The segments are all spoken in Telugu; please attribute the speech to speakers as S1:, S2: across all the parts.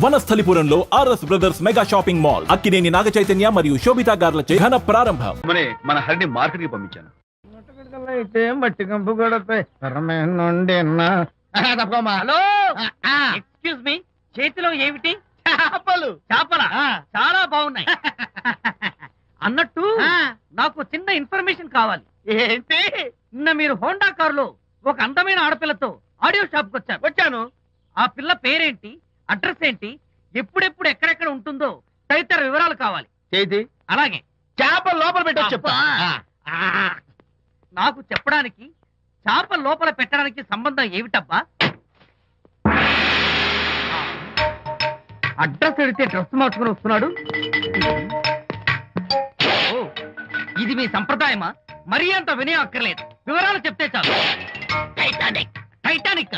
S1: వనస్థలిపురంలో RS brothers mega shopping mall Akkineni Naga Chaitanya మరియు శోభితా గార్లచే ఘన ప్రారంభం.
S2: మన హరిని మార్కెట్ కి పంపించాను.
S3: అయితే మట్టి కంపు కొడతాయి.
S4: హలో ఎక్స్క్యూజ్ మీ, చేతిలో ఏమిటి?
S3: చేపలు.
S4: చేపల చాలా బాగున్నాయి. అన్నట్టు నాకు చిన్న ఇన్ఫర్మేషన్ కావాలి.
S3: ఏంటి?
S4: నిన్న మీరు హోండా కారులో ఒక అందమైన ఆడపిల్లతో ఆడియో షాప్ కి వచ్చాను. ఆ పిల్ల పేరేంటి, అడ్రస్ ఏంటి, ఎప్పుడెప్పుడు ఎక్కడెక్కడ ఉంటుందో తదితర వివరాలు కావాలి.
S3: చేతి
S4: అలాగే
S3: చేపలు లోపల పెట్టి చెప్తా.
S4: నాకు చెప్పడానికి చేప లోపల పెట్టడానికి సంబంధం ఏమిటబ్బా? అడ్రస్ అడిగితే డ్రెస్ మార్చుకుని వస్తున్నాడు. ఓ, ఇది మీ సంప్రదాయమా? మరీ అంత వినయం అక్కర్లేదు, వివరాలు చెప్తే చాలు. టైటానిక్. టైటానిక్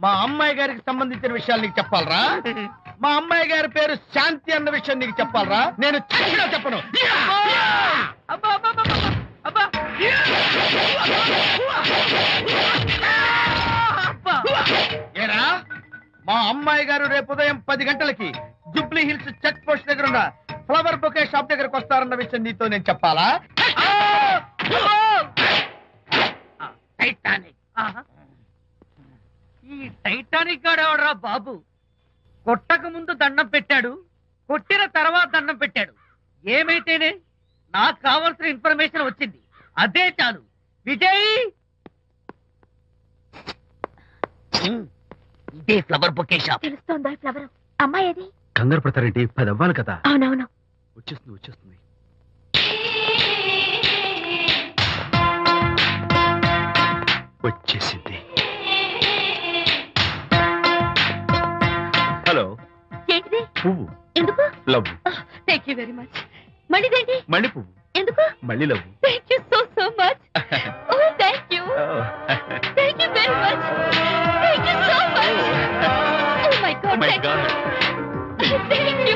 S3: మా అమ్మాయి గారికి సంబంధించిన విషయాలు నీకు చెప్పాలరా? మా అమ్మాయి గారి పేరు శాంతి అన్న విషయం నీకు చెప్పాలరా? నేను చచ్చినా చెప్పను.
S4: అబ్బా, అబ్బా, అబ్బా, అబ్బా. అబ్బా.
S3: ఏరా, మా అమ్మాయి గారు రేపు ఉదయం 10 గంటలకి జూబ్లీ హిల్స్ చెక్ పోస్ట్ దగ్గర ఉన్న ఫ్లవర్ బొకే షాప్ దగ్గరకు వస్తారన్న విషయం నీతో నేను చెప్పాలా?
S4: టైటానిక్. ఆహా. ఈ టైటానిక్ గాడెవడరా బాబు? కొట్టక ముందు దండం పెట్టాడు, కొట్టిన తర్వాత దండం పెట్టాడు. ఏమైతేనే నాకు కావాల్సిన ఇన్ఫర్మేషన్ వచ్చింది, అదే చాలు. విజయ్, ఇదే ఫ్లవర్ బొకే షాప్.
S5: తెలుస్తోందా ఫ్లవర్? అమ్మాయి ఏది?
S2: కంగారు పడతారేంటి? 10 అవ్వాలి కదా.
S5: అవునవును.
S2: వచ్చేస్తుంది. వచ్చేసింది. హలో.
S5: ఏంటిది?
S2: పువ్వు.
S5: ఎందుకు?
S2: Love.
S5: Thank you very much. మళ్ళీదేంటి?
S2: మళ్ళీ పువ్వు.
S5: ఎందుకు?
S2: మళ్ళీ లవ్.
S5: Thank you so much. Oh thank you. Thank you very much. Thank you so much. Oh my God.
S2: My God.
S5: Thank you.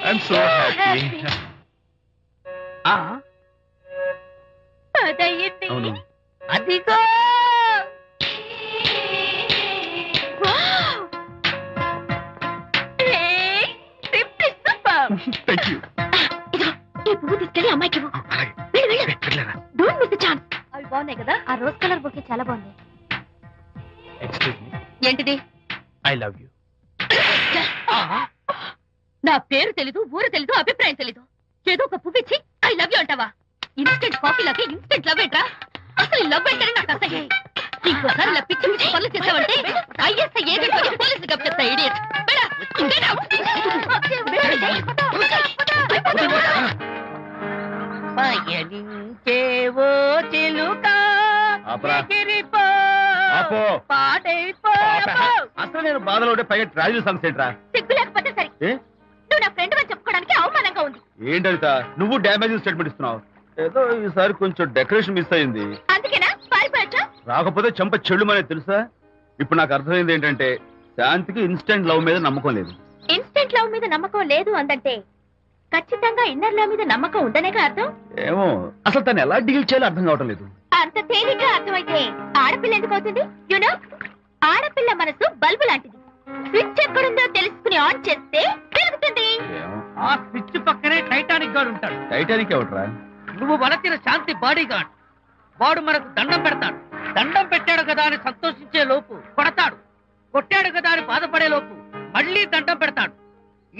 S2: I'm so happy.
S5: అదయ్యింది.
S2: అవును.
S5: అదిగో.
S2: Thank you.
S5: ఈ పువ్వు తీసుకెళ్ళి అమ్మాయికి ఇవ్వు. Don't miss the chance. అవి బాగున్నాయి కదా? ఆ రోజ్ కలర్ బొకే చాలా బాగుంది.
S2: Excuse me.
S5: ఏంటిది?
S2: I love you.
S5: నా పేరు తెలీదు, ఊరు తెలీదు, అభిప్రాయం తెలీదు. ఏదో ఒక పువ్వు ఇచ్చి ఐ లవ్ యూ అంటావా? ఇన్స్టెంట్ కాఫీ లాగే ఇన్స్టెంట్ లవ్ ఏంట్రా? అసలు లవ్ ఏంటని నాకు అసహ్యం. ఇంకోసారి ఇలా పిచ్చి పిచ్చి పనులు చేసావంటే ఐఎస్ఐ ఏజెంట్ వచ్చి పోలీసులు కప్పిస్తా. ఇడియట్.
S4: పయనించేవో చిలుక
S2: ఆపరా.
S4: ఎగిరిపో,
S2: ఆపో.
S4: పాడైపో.
S2: అసలు నేను బాధలో ఉంటే పైగా ట్రాజడీ సాంగ్స్ ఏంట్రా?
S5: సిగ్గు లేకపోతే సరే. నువ్వు నా ఫ్రెండ్ అని చెప్పుకోవడానికి అవమానంగా ఉంది.
S2: ఏంటంట నువ్వు డ్యామేజింగ్ స్టేట్మెంట్ ఇస్తున్నావు? ఏదో ఈసారి కొంచెం డెకరేషన్ మిస్ అయింది.
S5: అందుకేనా పారిపోయచ్చా?
S2: రాకపోతే చెంప చెడుమనేది తెలుసా? ఇప్పుడు నాకు అర్థమైంది ఏంటంటే శాంతికి ఇన్స్టెంట్ లవ్ మీద నమ్మకం లేదు.
S5: ఇన్స్టెంట్ లవ్ మీద నమ్మకం లేదు అందంటే ఖచ్చితంగా ఇన్నర్ లవ్ మీద నమ్మకం ఉందనేగా అర్థం.
S2: ఏమో అసలు తను ఎలా డీల్ చేయాలో అర్థం కావటం లేదు.
S5: అంత తేలిగ్గా అర్థమైతే ఆడపిల్ల ఎందుకు అవుతుంది? యునో, ఆడపిల్ల మనసు బల్బు లాంటిది. స్విచ్ ఎక్కడుందో తెలుసుకుని ఆన్ చేస్తే పెరుగుతుంది.
S2: ఏమో.
S4: ఆ స్విచ్ పక్కనే టైటానిక్ గాడు ఉంటాడు.
S2: టైటానిక్ ఎవట్రా?
S4: నువ్వు వలచిన శాంతి బాడీ గార్డ్. వాడు మనకు దండం పెడతాడు. దండం పెట్టాడు కదా అని సంతోషించే లోపు కొడతాడు. కొట్టాడు కదా అని బాధపడే లోపు మళ్ళీ దండం పెడతాడు.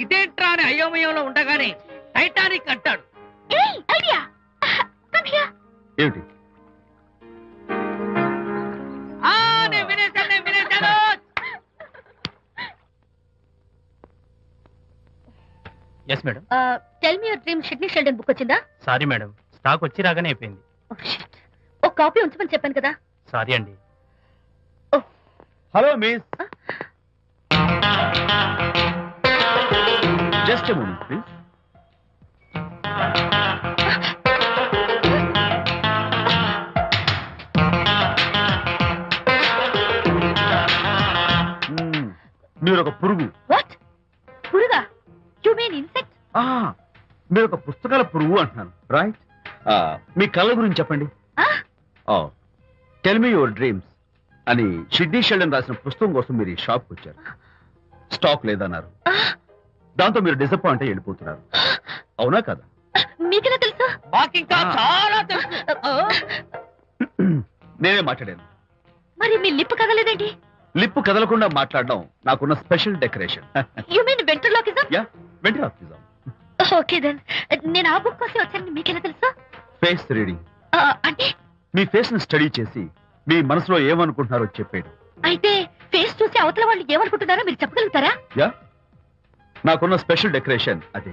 S4: ఇదేంట్రా అని అయోమయంలో ఉండగానే టైటానిక్ అంటాడు.
S5: ఏయ్, ఐడియా. Come here.
S2: ఏమిటి?
S4: నేను వినేశాను.
S6: Yes madam.
S5: Tell me your dream Sidney Sheldon book వచ్చిందా?
S6: సారీ మేడం, స్టాక్ వచ్చి రాగానే అయిపోయింది.
S5: ఒక కాపీ ఉంచమని చెప్పాను కదా.
S6: సారీ అండి.
S2: Hello miss. Just a moment please. మీరు ఒక పురుగు.
S5: వాట్? పురుగా? You mean insect?
S2: మీరు ఒక పుస్తకాల పురుగు అంటున్నాను, రైట్? మీ కళ్ళ గురించి చెప్పండి.
S5: ఆ,
S2: టెల్ మీ యువర్ డ్రీమ్స్ అని షిడ్నీ షెల్డన్ రాసిన పుస్తకం కోసం మీరు ఈ షాప్కి వచ్చారు. స్టాక్ లేదన్నారు. దాంతో మీరు డిసప్పాయింట్ అయ్యి వెళ్ళిపోతున్నారు. అవునా కదా?
S5: మీకెలా తెలుసు?
S4: మాకింకా చాలా తెలుసు.
S2: నేనే మాట్లాడాను.
S5: మరి మీ లిప్ కదలేదేంటి?
S2: లిప్పు కదలకుండా మాట్లాడడం నాకున్న special decoration.
S5: You mean ventriloquism?
S2: Yeah, ventriloquism.
S5: Okay then. నేను ఆ బుక్ కోసం వచ్చాను. మీకెలా తెలుసు?
S2: Face reading.
S5: అంటే
S2: మీ ఫేస్ ని స్టడీ చేసి మీ మనసులో ఏమనుకుంటున్నారో చెప్పేది.
S5: అయితే ఫేస్ చూసి అవతల వాళ్ళు ఏమనుకుంటున్నారో మీరు చెప్పగలుగుతారా?
S2: యా, నాకున్న స్పెషల్ డెకరేషన్ అదే.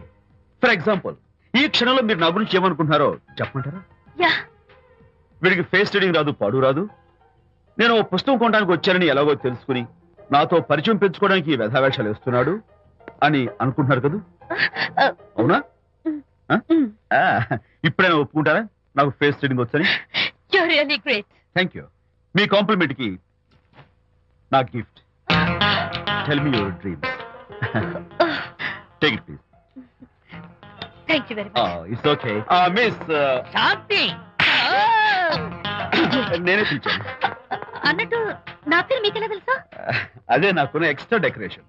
S2: ఫర్ ఎగ్జాంపుల్, ఈ క్షణంలో మీరు నా గురించి ఏమనుకుంటున్నారో చెప్పమంటారా?
S5: యా.
S2: వీడికి ఫేస్ రీడింగ్ రాదు, పాడు రాదు. నేను ఓ పుస్తకం కొనడానికి వచ్చానని ఎలాగో తెలుసుకుని నాతో పరిచయం పెంచుకోవడానికి ఈ వ్యధావేషాలు వేస్తున్నాడు అని అనుకుంటున్నారు కదా? అవునా? ఇప్పుడైనా ఒప్పుకుంటారా నాకు ఫేస్ రీడింగ్ వచ్చని?
S5: You really great.
S2: Thank you. మీ కాంప్లిమెంట్ కి నా గిఫ్ట్. Tell me your dreams. Take it please.
S5: Thank you very much.
S2: It's okay. Miss,
S4: Shanti.
S2: నేనే పిలిచాను.
S5: అన్నట్టు నా పేరు మీకెలా తెలుసా?
S2: అదే నాకున్న ఎక్స్ట్రా డెకరేషన్.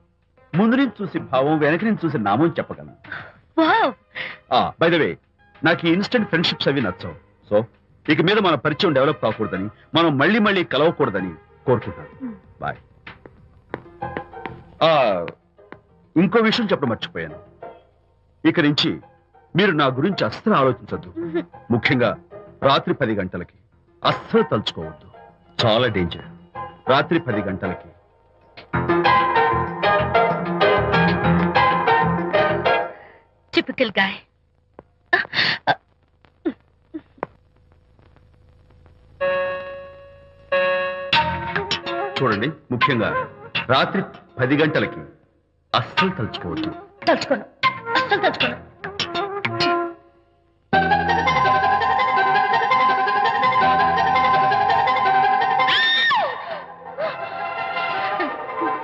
S2: ముందు నుంచి చూసి భావం, వెనక నుంచి చూసి నామం చెప్పగలను.
S5: వావ్.
S2: బై ద వే, నాకు ఈ ఇన్స్టెంట్ ఫ్రెండ్షిప్స్ అవి నచ్చవు. సో ఇక మీద మన పరిచయం డెవలప్ కాకూడదని, మనం మళ్ళీ మళ్ళీ కలవకూడదని కోరుకుంటాను. బాయ్. ఇంకో విషయం చెప్పడం మర్చిపోయాను. ఇక నుంచి మీరు నా గురించి అస్సలు ఆలోచించద్దు. ముఖ్యంగా రాత్రి 10 గంటలకి అస్సలు తలుచుకోవద్దు. చాలా డేంజర్. రాత్రి 10 గంటలకి.
S5: Typical guy.
S2: చూడండి, ముఖ్యంగా రాత్రి 10 గంటలకి అస్సలు తలుచుకోవద్దు.
S5: తలుచుకోను, అస్సలు తలుచుకోను.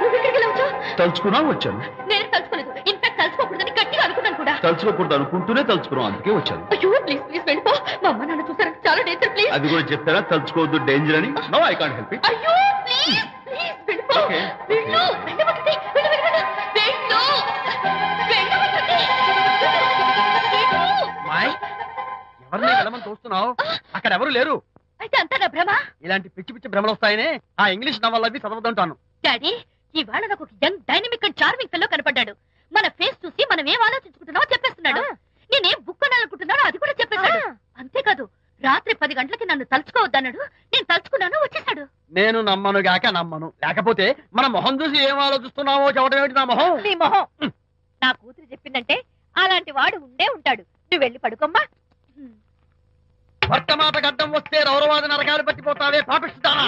S5: నువ్వు ఇక్కడికి ఎలా వచ్చావు?
S2: తలుచుకున్నా వచ్చాను.
S5: నేను తలుచుకోలేదు. ఇన్ఫాక్ట్ తలుచుకోకూడదని గట్టిగా అనుకున్నాను కూడా.
S2: తలుచుకోకూడదు అనుకుంటూనే తలుచుకున్నాం, అందుకే వచ్చాను.
S5: అయ్యో ప్లీజ్ ప్లీజ్ వెళ్ళిపో. మా అమ్మ నాన్న చూసారంటే చాలా డేంజర్. ప్లీజ్.
S2: అది కూడా చెప్తారా తలుచుకోవద్దు డేంజర్ అని? No, I can't help it.
S5: అయ్యో ప్లీజ్ ప్లీజ్ వెళ్ళిపో.
S2: Okay.
S5: వెళ్ళు. వెళ్ళవద్దండి. వెళ్ళు వెళ్ళు వెళ్ళు. వెళ్ళు. వెళ్ళవద్దండి. వెళ్ళు.
S3: మాయ్, ఎవరిని వెళ్ళమని చూస్తున్నావు? అక్కడ ఎవరు లేరు.
S5: అయితే అంతా నా భ్రమ?
S3: ఇలాంటి పిచ్చి పిచ్చి భ్రమలు వస్తాయనే ఆ ఇంగ్లీష్ నవల్ అవి చదవదంటాను.
S5: డాడీ, ఇవాళ నాకు ఒక young dynamic and charming fellow కనపడ్డాడు. మన ఫేస్ చూసి మనం ఏం ఆలోచించుకుంటున్నామో చెప్పేస్తున్నాడు. నేనేం బుక్ అనాలనుకుంటున్నానో అది కూడా చెప్పేశాడు. అంతేకాదు, రాత్రి 10 గంటలకి నన్ను తలుచుకోవద్దన్నాడు. నేను తలుచుకున్నాను, వచ్చేసాడు.
S3: నేను నమ్మను గాక నమ్మను. లేకపోతే మన మొహం చూసి ఏం ఆలోచిస్తున్నావో చెప్పడం ఏమిటి నా మొహం?
S5: నీ మొహం. నా కూతురు చెప్పిందంటే అలాంటి వాడు ఉండే ఉంటాడు. నువ్వు వెళ్ళి పడుకోమ్మా.
S3: వర్తమాట గడ్డం వస్తే రౌరవాద నరకాలు పట్టిపోతావే పాపిస్తానా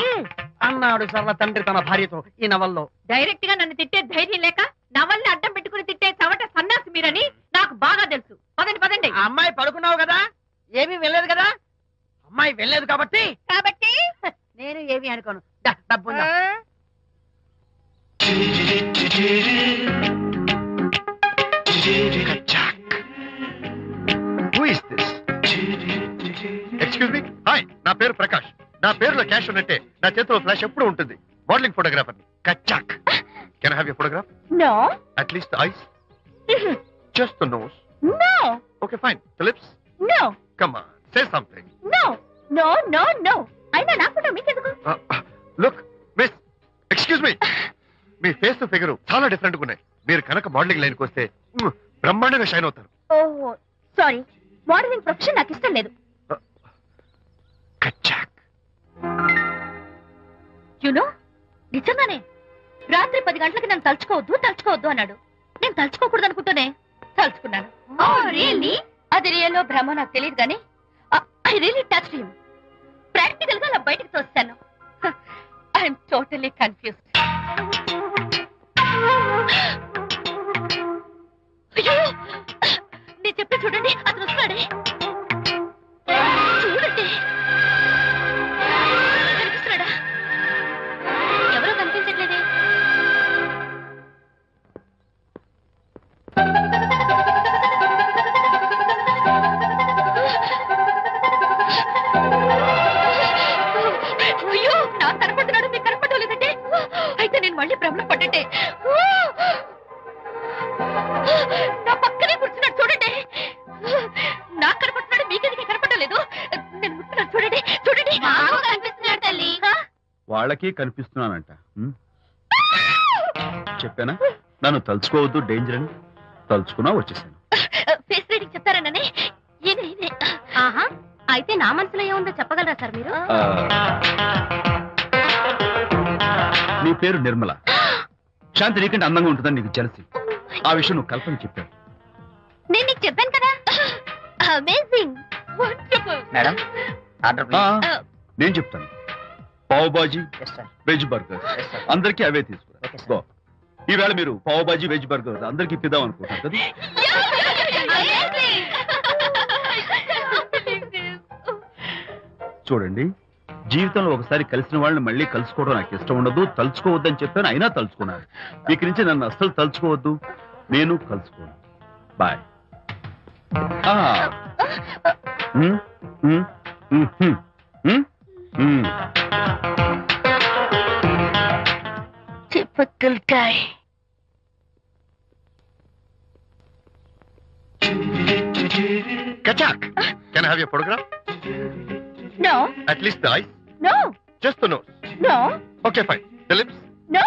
S3: అన్నాడు సరళ తండ్రి తన భార్యతో ఈ నవల్లో.
S5: డైరెక్ట్ గా నన్ను తిట్టే ధైర్యం లేక నవల్ని అడ్డం పెట్టుకుని తిట్టే చవట సన్నాసి మీరని నాకు బాగా తెలుసు. పదండి పదండి.
S3: ఆ అమ్మాయి పడుకున్నావు కదా, ఏమీ వెళ్ళలేదు కదా. అమ్మాయి వెళ్ళలేదు కాబట్టి
S5: కాబట్టి
S3: నేను ఏమీ అనుకోను. డబ్బు
S7: ఎక్స్క్యూజ్ మీ, హాయ్, నా పేరు ప్రకాష్. నా పేరులో క్యాష్ ఉన్నట్టే నా చేతిలో ఫ్లాష్ ఎప్పుడు ఉంటుంది. మోడలింగ్ ఫోటోగ్రాఫర్ కచ్చాక్. Can I have your photograph?
S5: No
S7: at least the eyes, just the nose.
S5: No
S7: okay fine, the lips.
S5: No
S7: come on, say something.
S5: No no no no. అయినా నా ఫోటో మీకెందుకు?
S7: లుక్ మిస్, ఎక్స్క్యూజ్ మీ, మీ ఫేస్ ఫిగర్ చాలా డిఫరెంట్ గా ఉన్నాయి. మీరు కనుక మోడలింగ్ లైన్కి వస్తే బ్రహ్మాండంగా షైన్ అవుతారు.
S5: ఓహో సారీ, మోడలింగ్ ప్రొఫెషన్ నాకు ఇష్టం లేదు.
S7: కచ్చాక్.
S5: యునో, నిజంగానే రాత్రి 10 గంటలకి నన్ను తలుచుకోవద్దు అన్నాడు. నేను తలుచుకోకూడదు అనుకుంటూనే తలుచుకున్నాను. అది రియల్లో భ్రమ నాకు తెలియదు కానీ I really touched him. Practical గా అలా బయటకు తోస్తాను. I'm totally confused. అయ్యో, నేను చెప్పి చూడండి, అతను వస్తున్నాడే. చూడండి, కనిపిస్తున్నాడా? ఎవరో కనిపించట్లేదే. నేను మళ్ళీ భ్రమలో పడ్డట్టే. నా పక్కనే కూర్చున్నాడు చూడండి. నాకు కనపడుతున్నాడు, మీకెందుకు కనపడలేదు? నేను ముట్టున్నాను చూడండి, చూడండి. కనిపిస్తున్నాడు తల్లి.
S2: వాళ్ళకి కనిపిస్తున్నానంట. చెప్పానా నన్ను తలుచుకోవద్దు, డేంజర్ అని. తలుచుకున్నా వచ్చేసాను.
S5: ఫేస్ రీడింగ్ చెప్తారననే. ఆహా, అయితే నా మనసులో ఏముందో చెప్పగలరా సార్ మీరు?
S2: నీ పేరు నిర్మల. శాంతి నీకంటే అందంగా ఉంటుందని నీకు తెలిసి ఆ విషయం నువ్వు కల్పన చెప్పావు.
S5: నేను నీకు చెప్పాను కదా. Amazing, wonderful.
S3: మేడం ఆర్డర్
S2: నేను చెప్తాను. పావ్ బాజీ, వెజ్ బర్గర్, అందరికీ అవే తీసుకురా. గో. ఈవేళ మీరు పావ్ బాజీ, వెజ్ బర్గర్ అందరికీ ఇప్పిద్దాం అనుకుంటారు కదా. చూడండి, జీవితంలో ఒకసారి కలిసిన వాళ్ళని మళ్ళీ కలుసుకోవడం నాకు ఇష్టం ఉండదు. తలుచుకోవద్దని చెప్పాను, అయినా తలుచుకున్నాను. ఇక్కడి నుంచి నన్ను అస్సలు తలుచుకోవద్దు, నేను కలుసుకోను. Bye.
S5: Typical guy.
S7: Kachak! Can I have your photograph?
S5: No,
S7: At least the eyes?
S5: no,
S7: Just the nose.
S5: no,
S7: Okay, fine. The lips?
S5: no.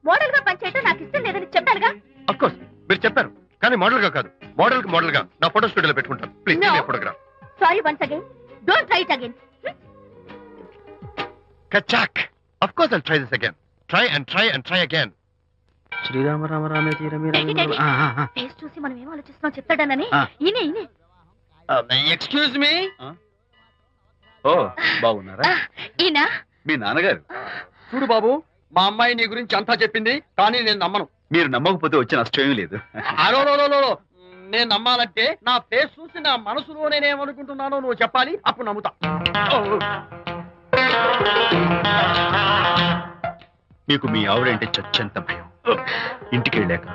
S5: Model గా పనిచేయటం నాకు ఇష్టం లేదని చెప్పానుగా.
S7: Of course. మీరు చెప్పారు కానీ మోడల్ గా కాదు, మోడల్ కి మోడల్ గా నా ఫోటో స్టూడియోలో పెట్టుకుంటాను. Please
S5: No.
S7: Photograph.
S5: Sorry once again. Don't try it again.
S7: Kachak! Of course I'll try this again. Try and try and try again.
S3: Sri Rama Rama రామే తీరమే
S5: ఫేస్ చూసి మనం ఏం ఆలోచిస్తున్నాం చెప్తాడనని.
S3: ఆ.
S5: ఈయనే ఈయనే.
S3: Excuse me.
S2: ఓ, బాగున్నారా?
S5: ఈయన
S2: మీ నాన్నగారు.
S3: చూడు బాబు, మా అమ్మాయి నీ గురించి అంతా చెప్పింది, కానీ నేను నమ్మను.
S2: మీరు నమ్మకపోతే వచ్చే నష్టం ఏమీ లేదు.
S3: అలో నేను నమ్మాలంటే నా ఫేస్ చూసి నా మనసులో నేనేమనుకుంటున్నానో నువ్వు చెప్పాలి, అప్పుడు నమ్ముతా.
S2: మీకు మీ ఆవిడంటే చచ్చంత భయం. ఇంటికి వెళ్ళాక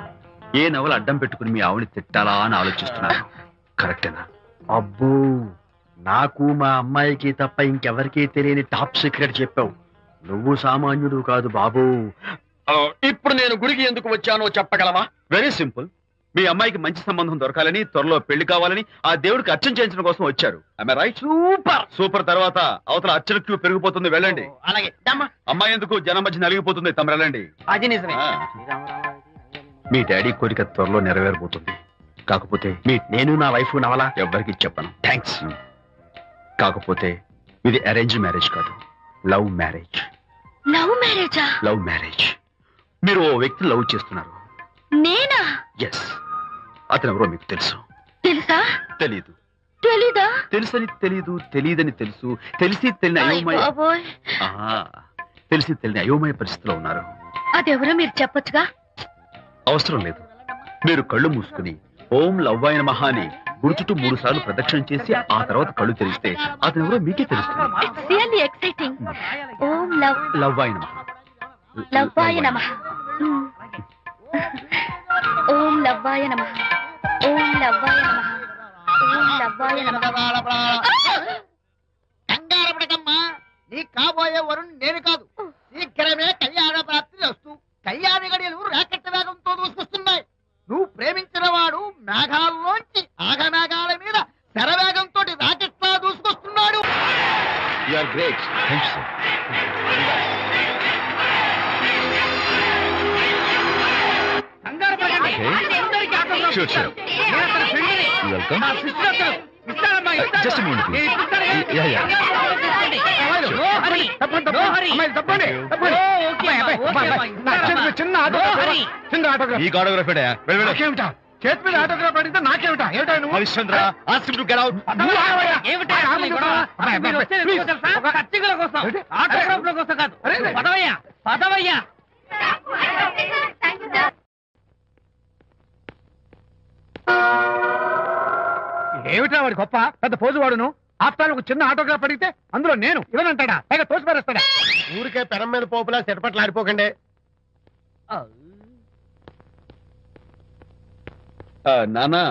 S2: ఏ నవల అడ్డం పెట్టుకుని మీ ఆవిడని తిట్టాలా అని ఆలోచిస్తున్నాను. కరెక్టేనా?
S3: అబ్బో, నాకు మా అమ్మాయికి తప్ప ఇంకెవరికీ తెలియని టాప్ సీక్రెట్ చెప్పావు. నువ్వు సామాన్యుడు కాదు బాబు. ఇప్పుడు నేను గుడికి ఎందుకు వచ్చానో చెప్పగలవా?
S2: Very simple. మీ అమ్మాయికి మంచి సంబంధం దొరకాలని, త్వరలో పెళ్లి కావాలని ఆ దేవుడికి అర్చన చేయించడం కోసం వచ్చారు. రైట్?
S3: సూపర్.
S2: సూపర్. తర్వాత అవతల అర్చన క్యూ పెరిగిపోతుంది, వెళ్ళండి.
S3: అలాగే.
S2: అమ్మాయి ఎందుకు జనం మధ్య నలిగిపోతుంది, తమరు వెళ్ళండి.
S3: అది నిజమే.
S2: ఆ. మీ డాడీ కోరిక త్వరలో నెరవేరబోతుంది. కాకపోతే
S3: నేను నా వైఫ్ నవలా
S2: ఎవ్వరికి చెప్పను. థ్యాంక్స్. కాకపోతే ఇది అరేంజ్ మ్యారేజ్ కాదు, లవ్ మ్యారేజ్.
S5: లవ్ మ్యారేజా?
S2: Love marriage. మీరు ఓ వ్యక్తి లవ్ చేస్తున్నారు.
S5: నేనా?
S2: ఎస్. అతను ఎవరో మీకు తెలుసు.
S5: తెలుసా?
S2: తెలీదు.
S5: తెలీదా?
S2: తెలుసని తెలీదు, తెలియదని తెలుసు, తెలిసి తెలియని అయోమయ
S5: బాబోయ్,
S2: తెలిసి తెలియని అయోమయ పరిస్థితిలో ఉన్నారు.
S5: అదెవరో మీరు చెప్పొచ్చుగా.
S2: అవసరం లేదు. మీరు కళ్ళు మూసుకుని ఓం లవ్వాయ నమః అని గుడి చుట్టూ 3 సార్లు ప్రదక్షిణ చేసి ఆ తర్వాత కళ్ళు తెరిస్తే అతను ఎవరో మీకే తెలుస్తుంది.
S5: It's really exciting. ఓం
S2: లవ్వాయ నమః.
S5: లవ్వాయ నమః. ఓం లవ్వాయ నమః. ఓం లవ్వాయ నమః. ఓం లవ్వాయ నమః.
S4: కంగారు పడకమ్మా, నీ కాబోయే వరుణ్ నేను కాదు. శీఘ్రమే కళ్యాణ ప్రాప్తి వస్తూ కళ్యాణ గడియలు రాకెట్ వేగంతో దూసుకొస్తున్నాయి. నువ్వు ప్రేమించిన వాడు మేఘాల్లోంచి ఆగమేఘాల మీద శరవేగంతో రాకెట్లా దూసుకొస్తున్నాడు.
S2: You are great. Thank you, sir.
S3: కంగారు పడకండి.
S2: Okay.
S3: అందరికీ ఆటోగ్రాఫ్
S2: Sure, sure.
S3: నేను అతని ఫ్రెండ్ని.
S2: You're welcome.
S3: నా సిస్టర్ అతను. ఇస్తానమ్మా, ఇస్తాను.
S2: Just a moment, please.
S3: నేను ఇస్తాను కదా.
S2: Yeah, yeah.
S3: కంగారు పడకండి. నో హరి. నో హరి.
S2: తప్పండి.
S3: ఓ, ఓకే అమ్మా, ఓకే అమ్మా, ఇస్తానమ్మా.
S2: చిన్న
S3: నో హరి.
S2: చిన్న ఆటోగ్రాఫ్. ఈ ఆటోగ్రాఫ్
S3: నాకేమిటా? చేతి మీద ఆటోగ్రాఫ్ అడిగితే నాకేమిటా? ఏమిటా నువ్వు?
S2: Harishchandra, ask him to get out.
S3: నువ్వు ఆగవయ్యా.
S4: ఏమిటా
S3: ఆగమని
S4: ఈ గొడవ?
S3: అబ్బాయి,
S4: మీరు వచ్చేది ఎందుకో తెలుసా? పచ్చికల కోసం, ఆటోగ్రాఫ్ల కోసం కాదు. పదవయ్యా, పదవయ్యా.
S3: ఏమిటా వాడి గొప్ప పెద్ద పోజు వాడును. ఆఫ్టర్ ఒక చిన్న ఆటోగ్రాఫ్ అడిగితే అందులో నేను ఇవ్వనంటాడా? పైగా తోసి పారేస్తాడా? ఊరికే పెరం మీద పోపులా చెట్పట్లు ఆడిపోకండి.
S2: నానా,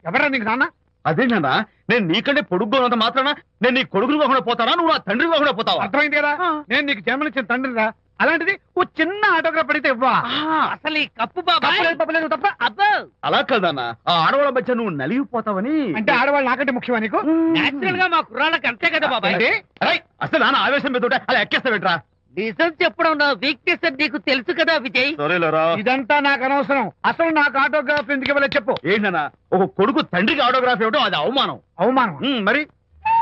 S3: ఎవరా నీకు నాన్న?
S2: అదే నాన్న, నేను నీకంటే పొడుగ్గా ఉన్నంత మాత్రాన నేను నీ కొడుకులు కాకుండా పోతానా, నువ్వు నా తండ్రి కాకుండా పోతావా?
S3: అర్థమైంది కదా, నేను నీకు జన్మనిచ్చిన తండ్రిరా.
S4: అలాంటిది ఓ చిన్న ఆటోగ్రాఫ్ అడిగితే ఇవ్వా అసలు ఈ కప్పు బాబాయ్ తప్ప అబ్బో
S2: అలా కదన్నా ఆ ఆడవాళ్ళ మధ్య నువ్వు నలిగిపోతావని
S4: అంటే ఆడవాళ్ళు నాకంటే ముఖ్యమా నీకు నేచురల్ గా మా కుర్రాళ్ళకి అంతే కదా బాబాయ్
S2: అరేయ్, అసలు నాన్న ఆవేశం మీద ఉంటే అలా ఎక్కేస్తావేట్రా
S4: నిజం చెప్పడం నా వీక్నెస్ అని నీకు తెలుసు కదా విజయ్
S2: సరేలేరా
S4: ఇదంతా నాకు అనవసరం అసలు నాకు ఆటోగ్రాఫ్ ఎందుకు ఇవ్వలేదు చెప్పు
S2: ఏంటన్నా ఒక కొడుకు తండ్రికి ఆటోగ్రాఫ్ ఇవ్వడం అది అవమానం
S4: అవమానం
S2: మరి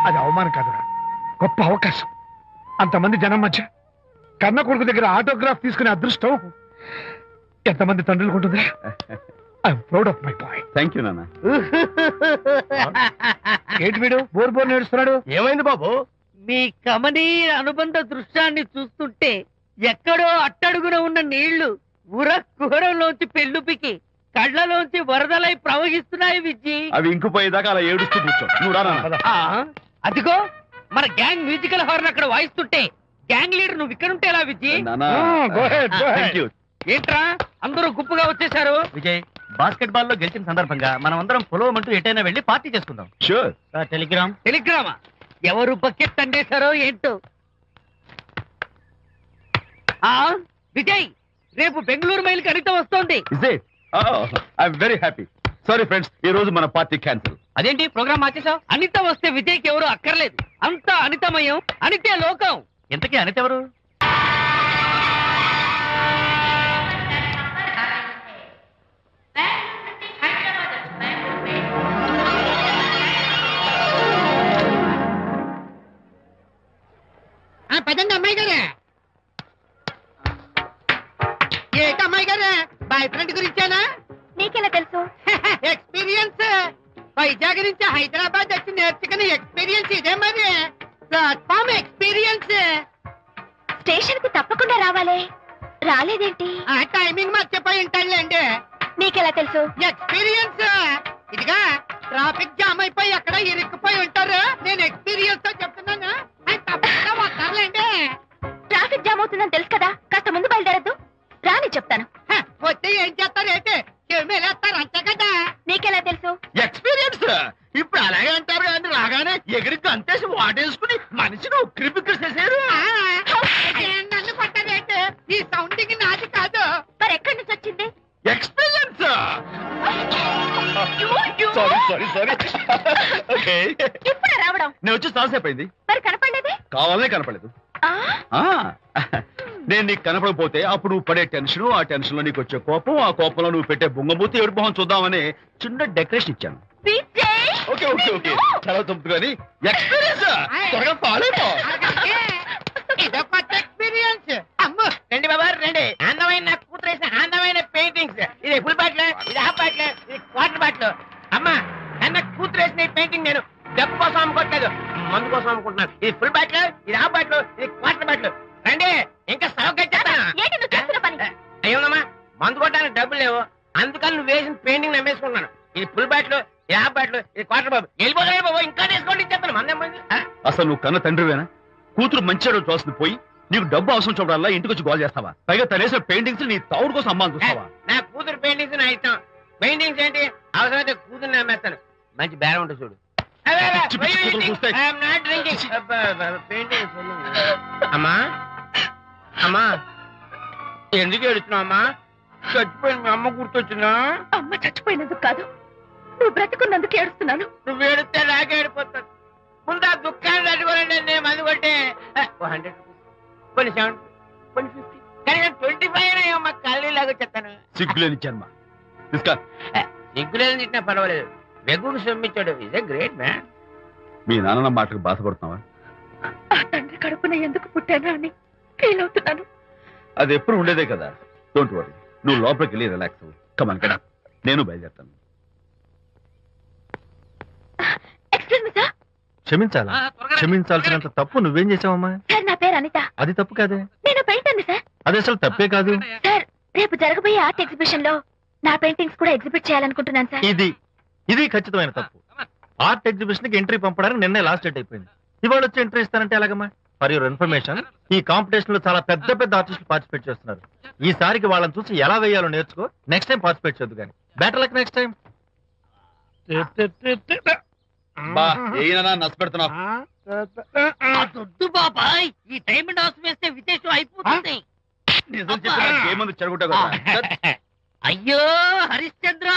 S4: అది అవమానం కాదురా గొప్ప అవకాశం అంతమంది జనం మధ్య కన్న కొడుకు దగ్గర ఆటోగ్రాఫ్ తీసుకునే అదృష్టం ఎంతమంది తండ్రులకు ఉంటుందా I'm proud of my boy
S2: thank you నాన్న
S4: ఏంటి వీడు బోర్ నేడుస్తున్నాడు
S3: ఏమైంది బాబు?
S4: మీ కమనీయ అనుబంధ దృశ్యాన్ని చూస్తుంటే ఎక్కడో అట్టడుగున ఉన్న నీళ్లు ఉర కుహరంలోంచి పెళ్ళుపికి కళ్ళలోంచి వరదలై ప్రవహిస్తున్నాయి విజ్జి
S2: అవి ఇంకుపోయేదాకా అలా ఏడుస్తూ కూర్చో నువ్వు రా నాన్న.
S4: అదిగో మన గ్యాంగ్ మ్యూజికల్ హార్న్ అక్కడ వాయిస్తుంటే గ్యాంగ్ లీడర్ నువ్వు ఇక్కడ ఉంటే ఎలా విజ్జి
S2: నాన్న థ్యాంక్ యూ
S4: ఏంట్రా అందరూ గుంపుగా వచ్చేసారు
S6: విజయ్ బాస్కెట్ బాల్ లో గెలిచిన సందర్భంగా మనం అందరం పొలవమంటూ ఎటైనా వెళ్ళి పార్టీ చేసుకుందాం.
S2: Sure
S6: Telegram.
S4: టెలిగ్రామా ఎవరు బకెట్ అండేశారో ఏంటో విజయ్ రేపు బెంగళూరు మైల్ అనిత వస్తోంది
S2: is it I'm very happy sorry friends ఈ రోజు మన పార్టీ క్యాన్సిల్
S6: అదేంటి ప్రోగ్రామ్ మార్చేసావు?
S4: అనిత వస్తే విజయ్కి ఎవరు అక్కర్లేదు అంతా అనితమయం అనితే లోకం
S6: ఇంతకీ అనిత ఎవరు?
S4: పదండి అమ్మాయి గారే ఏంటి అమ్మాయి గారే బాయ్ ఫ్రెండ్ గురించేనా
S5: నీకెలా తెలుసు?
S4: ఎక్స్పీరియన్స్ వైజాగ్ నుంచి హైదరాబాద్ వచ్చి నేర్చుకునే ఎక్స్పీరియన్స్ ఇదే మరి ప్లాట్ఫామ్ ఎక్స్పీరియన్స్
S5: స్టేషన్ కి తప్పకుండా రావాలే, రాలేదేంటి?
S4: ఆ టైమింగ్ మర్చిపోయి ఉంటాడులేండి
S5: నీకెలా తెలుసు?
S4: ఎక్స్పీరియన్స్ ఇదిగా ట్రాఫిక్ జామ్ అయిపోయి ఎక్కడ ఇరుక్కుపోయి ఉంటారు నేను ఎక్స్పీరియన్స్ తో చెప్తున్నాను ఆయన తప్పకుండా వస్తారులేండి
S5: ట్రాఫిక్ జామ్ అవుతుందని తెలుసు కదా, కాస్త ముందు బయలుదేరద్దు, రాని చెప్తాను.
S4: వచ్చి ఏం చేస్తారేంటి చెమేలేస్తారు అంతే కదా
S5: నీకెలా తెలుసు?
S2: ఎక్స్పీరియన్స్ ఇప్పుడు అలాగే అంటారు కానీ రాగానే ఎగిరికి అంతేసి వాటేసుకుని మనిషిని ఉక్కిరి బిక్కిరి చేశారు
S4: నన్ను కొట్టదేంటి ఈ సౌండింగ్ నాది కాదు
S5: మరి ఎక్కడి నుంచి వచ్చింది?
S2: Experience sorry sorry sorry okay
S5: ఇప్పుడే రావడం,
S2: నేను వచ్చి చాలాసేపు అయింది
S5: మరి కనపడలేదే?
S2: కావాలనే కనపడలేదు నేను నీకు కనపడకపోతే అప్పుడు నువ్వు పడే టెన్షన్ ఆ టెన్షన్ లో నీకు వచ్చే కోపం ఆ కోపంలో నువ్వు పెట్టే బొంగమూతి ఏడు మొహం చూద్దామని చిన్న డెకరేషన్ ఇచ్చాను ఓకే ఓకే ఓకే చాలా తప్పు కానీ ఎక్స్పీరియన్స్ త్వరగా ఫాలో అయిపో
S4: ఇదో కొత్త ఎక్స్పీరియన్స్ అమ్ము
S8: రండి బాబా రండి అందమైన నాకు కూతురేసిన అందమైన పెయింటింగ్స్ ఇది ఫుల్ బాటిల్ ఇది హాఫ్ బాటిల్ ఇది క్వార్టర్ బాటిల్ అమ్మా అన్న కూతురేసిన ఈ పెయింటింగ్ నేను డబ్బు కోసం అమ్ముకోవట్లేదు మందు కోసం అమ్ముకుంటున్నాను ఇది ఫుల్ బాటిల్ ఇది హాఫ్ బాటిల్ ఇది క్వార్టర్ బాటిల్ రండి ఇంకా
S5: ఏంటి నువ్వు చేస్తున్న పని?
S8: అయ్యోనమ్మా మందు కొట్టడానికి డబ్బులు లేవు అందుకని నువ్వు వేసిన పెయింటింగ్ నమ్మేసుకున్నాను ఇది ఫుల్ బాటిల్ ఇది హాఫ్ బాటిల్ ఇది క్వార్టర్ బాబు వెళ్ళిపోతాయి బాబు ఇంకా తీసుకోండి ఇచ్చేస్తాను మంది
S2: అసలు నువ్వు కన్న తండ్రివేనా కూతురు మంచిగా చూస్తుంది పోయి నీకు డబ్బు అవసరం చూడాలా ఇంటికి వచ్చి గోల్ చేస్తావా పైగా తనేసిన పెయింటింగ్స్ నీ తౌడు కోసం అమ్మాని చూస్తావా
S8: నా కూతురు పెయింటింగ్స్ నా ఇష్టం పెయింటింగ్స్ ఏంటి అవసరమైతే కూతురు నమ్మేస్తాను మంచి బేరం ఉంటుంది చూడు
S2: పిచ్చి పిచ్చి కూతురు చూస్తాయి.
S8: అమ్మా అమ్మా ఎందుకు ఏడుస్తున్నావు అమ్మా చచ్చిపోయిన మీ అమ్మ గుర్తొచ్చిందా
S5: అమ్మ చచ్చిపోయినందుకు కాదు, నువ్వు బ్రతుకున్నందుకు ఏడుస్తున్నాను.
S8: నువ్వు ఏడితే నాకే ఏడిపోతాను ముందు ఆ దుఃఖాన్ని తట్టుకోనండి నేను మందు కొట్టే 100 కొన్ని 70 కొన్ని 50 కానీ 25 అయినా అమ్మ కళ్ళీలాగా చెప్తాను
S2: సిగ్గులేని జన్మ తీసుకో.
S8: సిగ్గులేదు తిట్టినా పర్వాలేదు వెగుడు సొమ్మిచ్చాడు ఇదే గ్రేట్ మ్యాన్
S2: మీ నాన్న మాటకు బాధపడుతున్నావా
S5: ఆ తండ్రి కడుపున ఎందుకు పుట్టానా అని ఫీల్ అవుతున్నాను.
S2: అది ఎప్పుడు ఉండేదే కదా డోంట్ వరీ నువ్వు లోపలికి వెళ్ళి రిలాక్స్ అవ్వు కమాన్ కదా నేను బయలుదేరుతాను
S5: ఎక్స్క్యూజ్ మీ సార్.
S7: క్షమించాలా? క్షమించాల్సినంత తప్పు నువ్వేం చేసావమ్మా?
S5: సార్ నా పేరు అనిత,
S7: అది తప్పు కాదే.
S5: నేను పెయింటర్ సార్.
S7: అది అసలు తప్పే కాదు.
S5: సార్ రేపు జరగబోయే ఆర్ట్ ఎగ్జిబిషన్ లో నా పెయింటింగ్స్ కూడా ఎగ్జిబిట్ చేయాలనుకుంటున్నాను సార్.
S7: ఇది ఖచ్చితమైన తప్పు. ఆర్ట్ ఎగ్జిబిషన్ కి ఎంట్రీ పంపడానికి నిన్నే లాస్ట్ డేట్ అయిపోయింది. ఇవాళ వచ్చి ఎంట్రీ ఇస్తానంటే ఎలాగమ్మా? ఫర్ యువర్ ఇన్ఫర్మేషన్ ఈ కాంపిటీషన్ లో చాలా పెద్ద పెద్ద ఆర్టిస్టులు పార్టిసిపేట్ చేస్తున్నారు. ఈసారికి వాళ్ళని చూసి ఎలా వేయాలో నేర్చుకో, నెక్స్ట్ టైం పార్టిసిపేట్ చేయొద్దు కానీ. Better luck next time.
S2: బా ఏనా నచ్చపెడుతున్నావు
S4: దొడ్డు బాబాయ్ ఈ డైమండ్ హౌస్ వేస్తే విశేషం అయిపోతుంది
S2: పెట్టుకుని చెడగొట్టావు కదా.
S4: అయ్యో హరిశ్చంద్ర,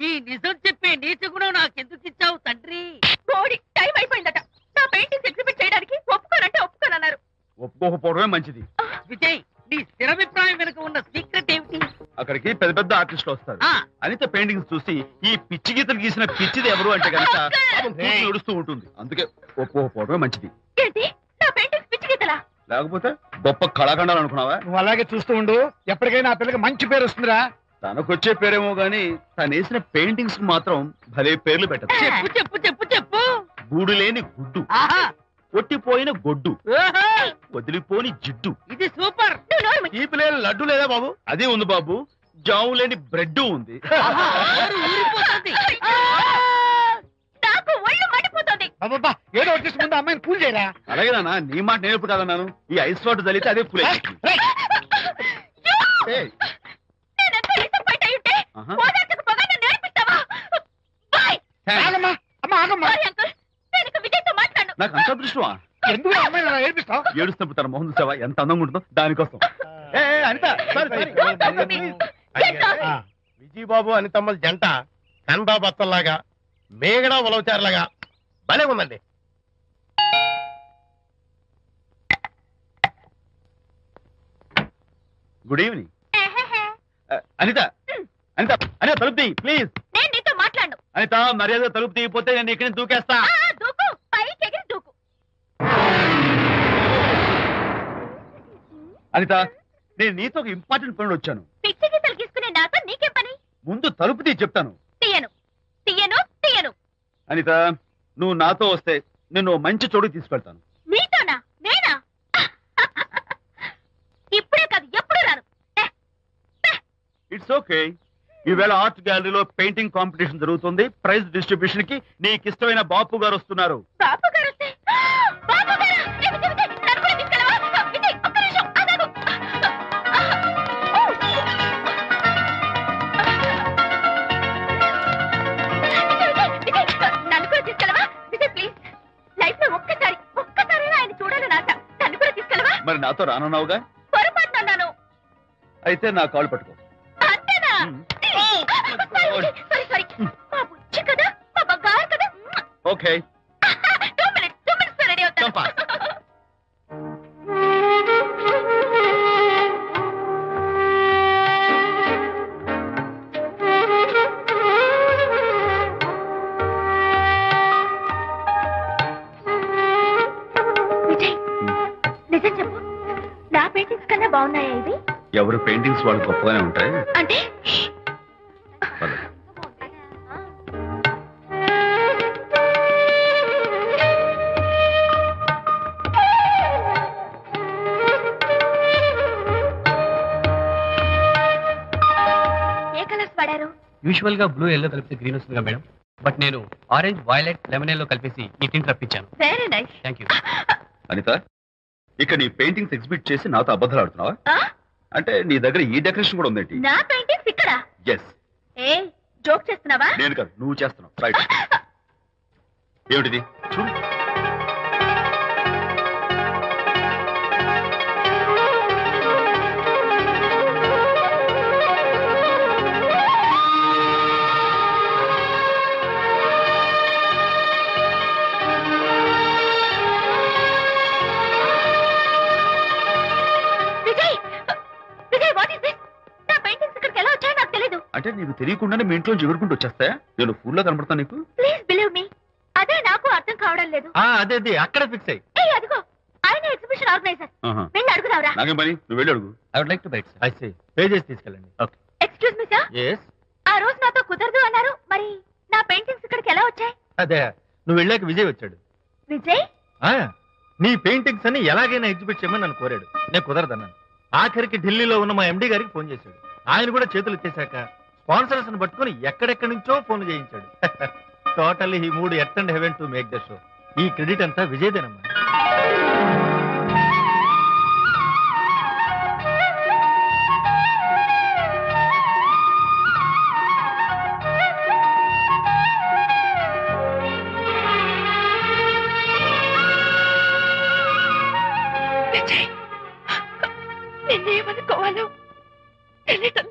S4: ఈ నిజం చెప్పే నీచ గుణం నాకెందుకు ఇచ్చావు తండ్రి?
S5: కోడి టైం అయిపోయిందట. నా పెయింటింగ్స్ ఎగ్జిబిట్ చేయడానికి ఒప్పుకోనంటే ఒప్పుకోనన్నారు.
S2: ఒప్పుకోకపోవడమే మంచిది.
S4: విజయ్, నీ స్థిరాభిప్రాయం వెనుక ఉన్న సీక్రెట్ ఏమిటి?
S2: అక్కడికి పెద్ద పెద్ద ఆర్టిస్టులు వస్తారు.
S4: ఆ.
S2: అనిత పెయింటింగ్స్ చూసి ఈ పిచ్చి గీతలు గీసిన పిచ్చిది ఎవరు అంటే కనుక నడుస్తూ ఉంటుంది. అందుకే ఒప్పుకోకపోవడమే మంచిది.
S5: ఏంటి, నా పెయింటింగ్స్ పిచ్చి గీతలా?
S2: లేకపోతే గొప్ప కళాఖండాలు అనుకున్నావా?
S3: నువ్వు అలాగే చూస్తూ ఉండు, ఎప్పటికైనా ఆ పిల్లకి మంచి పేరు వస్తుందిరా.
S2: తనకొచ్చే పేరేమో గాని తను వేసిన పెయింటింగ్స్ మాత్రం భలే పేర్లు పెట్టదు.
S4: చెప్పు చెప్పు చెప్పు చెప్పు.
S2: గూడు లేని గుడ్డు,
S4: ఆహా,
S2: కొట్టిపోయిన గొడ్డు,
S4: ఓహో,
S2: వదిలిపోని జిడ్డు.
S4: ఇది సూపర్.
S5: నువ్వు నోరు మూయి.
S2: ఈ పిల్లలు లడ్డు లేదా బాబు? అదే ఉంది బాబు. జాము లేని బ్రెడ్ ఉంది.
S4: ఆహా, నోరు ఊరిపోతుంది.
S5: ఆ! నాకు ఒళ్ళు మండిపోతుంది.
S3: అబ్బబ్బా, ఏదో వచ్చేసి ముందు అమ్మాయిని కూల్ చేయరా.
S2: అలాగే నాన్న, నీ మాట నేను ఎప్పుడు కాదన్నాను. ఈ ఐస్ వాటర్ చల్లితే అదే ఫుల్.
S5: నేనెంత disappoint అయి ఉంటే
S2: ఆహా.
S5: ఓదార్చకపోగా నన్ను నేర్పిస్తావా? బాయ్.
S3: ఆగమ్మా, అమ్మ ఆగమ్మా.
S5: సారీ అంకుల్, నేను ఇక విజయ్తో మాట్లాడను.
S2: నాకు అంత అదృష్టమా?
S3: ఎందుకు ఆ అమ్మాయిని అలా ఏడిపిస్తావు?
S2: ఏడుస్తున్నప్పుడు తన మొహం చూసావా ఎంత అందంగా ఉంటుందో, దానికోసం. Anitha sorry.
S5: Don't talk to me. Get lost.
S8: Vijaya Babu అనితమ్మల జంట కన్బా బత్తల్లాగా మేగడ ఉలవచారులాగా భలే ఉందండి.
S2: Good evening. అనిత అనిత అనిత తలుపు తీ ప్లీజ్.
S5: నేను నీతో మాట్లాడను.
S2: అనిత మర్యాద తలుపు తీయకపోతే నేను ఇక్కడి నుంచి దూకేస్తా.
S5: దూకు, పైకి ఎగిరి దూకు.
S2: అనిత, నేను నీతో ఒక ఇంపార్టెంట్ పనులు వచ్చాను.
S5: పిచ్చి గీతలు గీసుకునే నాతో నీకేం పని?
S2: ముందు తలుపు తీ చెప్తాను.
S5: తీయను తీయను తీయను.
S2: అనిత, నువ్వు నాతో వస్తే నిన్ను ఓ మంచి చోటుకి తీసుకెళ్తాను.
S5: నీతోనా? నేనా? ఇప్పుడే కాదు, ఎప్పుడు రాను.
S2: It's okay. ఈవేళ ఆర్ట్ గ్యాలరీలో పెయింటింగ్ కాంపిటీషన్ జరుగుతుంది. ప్రైజ్ డిస్ట్రిబ్యూషన్ కి నీకు ఇష్టమైన బాపు గారు వస్తున్నారు.
S5: బాబు గారు వస్తే, బాబు గారు! ఏ విజయ్, విజయ్, నన్ను కూడా తీసుకెళ్ళవా? విజయ్, ఒక్క నిమిషం ఆగాగు. విజయ్, విజయ్, నన్ను కూడా తీసుకెళ్ళవా? విజయ్ ప్లీజ్, లైఫ్ లో ఒక్కసారైనా ఆయన చూడాలని ఆశ. నన్ను కూడా తీసుకెళ్ళవా?
S2: మరి నాతో రానున్నావుగా?
S5: పొరపాటున అన్నాను.
S2: అయితే నా కాళ్ళు పట్టుకో.
S5: అంతేనా? సారీ. మా బుజ్జి కదా, మా బంగారు కదా.
S2: ఓకే.
S5: 2 minutes రెడీ
S2: చంపా.
S5: అవుతాను. విజయ్, నిజం చెప్పు, నా పెయింటింగ్స్ కన్నా బాగున్నాయా ఇవి?
S2: ఎవరు పెయింటింగ్స్ వాళ్ళు గొప్పగానే ఉంటాయి.
S5: అంటే
S2: పద.
S5: ఏ కలర్స్ వాడారు?
S6: యూజువల్ గా బ్లూ ఎల్లో కలిపితే గ్రీన్ వస్తుందిగా మేడం, బట్ నేను ఆరెంజ్ వైలెట్ లెమన్ ఎల్లో కలిపేసి ఈ టింట్ రప్పించాను.
S5: Very nice.
S6: Thank you.
S2: Anitha, ఇక నీ పెయింటింగ్స్ ఎగ్జిబిట్ చేసి నాతో అబద్ధాలు ఆడుతున్నావా? అంటే నీ దగ్గర ఈ డెకరేషన్ కూడా ఉందేంటి?
S5: నా పెయింటింగ్స్ ఇక్కడ?
S2: ఎస్.
S5: ఏ జోక్ చేస్తున్నావా?
S2: నేను కాదు, నువ్వు చేస్తున్నావు. రైట్. ఏమిటిది? చూడు.
S5: Vijay, Vijay, what is this? నా పెయింటింగ్స్ ఇక్కడికి ఎలా వచ్చాయో నాకు తెలీదు.
S2: అంటే నీకు తెలియకుండానే మీ ఇంట్లో ఎగురుకుంటూ వచ్చేస్తాయా? నేను ఫుల్ గా కనబడతాను నీకు?
S5: ప్లీజ్ బిలీవ్ మీ, అదే నాకు అర్థం కావడం లేదు.
S7: అదే అక్కడ ఫిక్స్ అయ్యి.
S5: ఏ అదిగో, ఆయన ఎగ్జిబిషన్ ఆర్గనైజర్.
S2: ఆహా.
S5: వెళ్ళి అడుగుదావరా?
S2: నాకేం పని, నువ్వు వెళ్ళి అడుగు.
S6: I would like to bite.
S7: I see. Pay చేసి తీసుకెళ్ళండి. Okay.
S5: Excuse me sir,
S7: yes.
S5: ఆ రోజు నాతో కుదరదు అన్నారు, మరి నా పెయింటింగ్స్ ఇక్కడికి ఎలా వచ్చాయి?
S7: అదే నువ్వు వెళ్ళాక విజయ్ వచ్చాడు.
S5: విజయ్?
S7: ఆ, నీ పెయింటింగ్స్ అని ఎలాగైనా ఎగ్జిబిట్ చేయమని నన్ను కోరాడు. నేను కుదరదన్నాను. ఆఖరికి ఢిల్లీలో ఉన్న మా ఎండి గారికి ఫోన్ చేశాడు. ఆయన కూడా చేతులు ఎత్తేశాక స్పాన్సర్స్ ని పట్టుకుని ఎక్కడెక్కడి నుంచో ఫోన్ చేయించాడు. Totally he mood earth and heaven to make the show. ఈ క్రెడిట్ అంతా విజయ్దేనమ్మా.
S5: విజయ్, నిన్నేమనుకోవాలో తెలియటం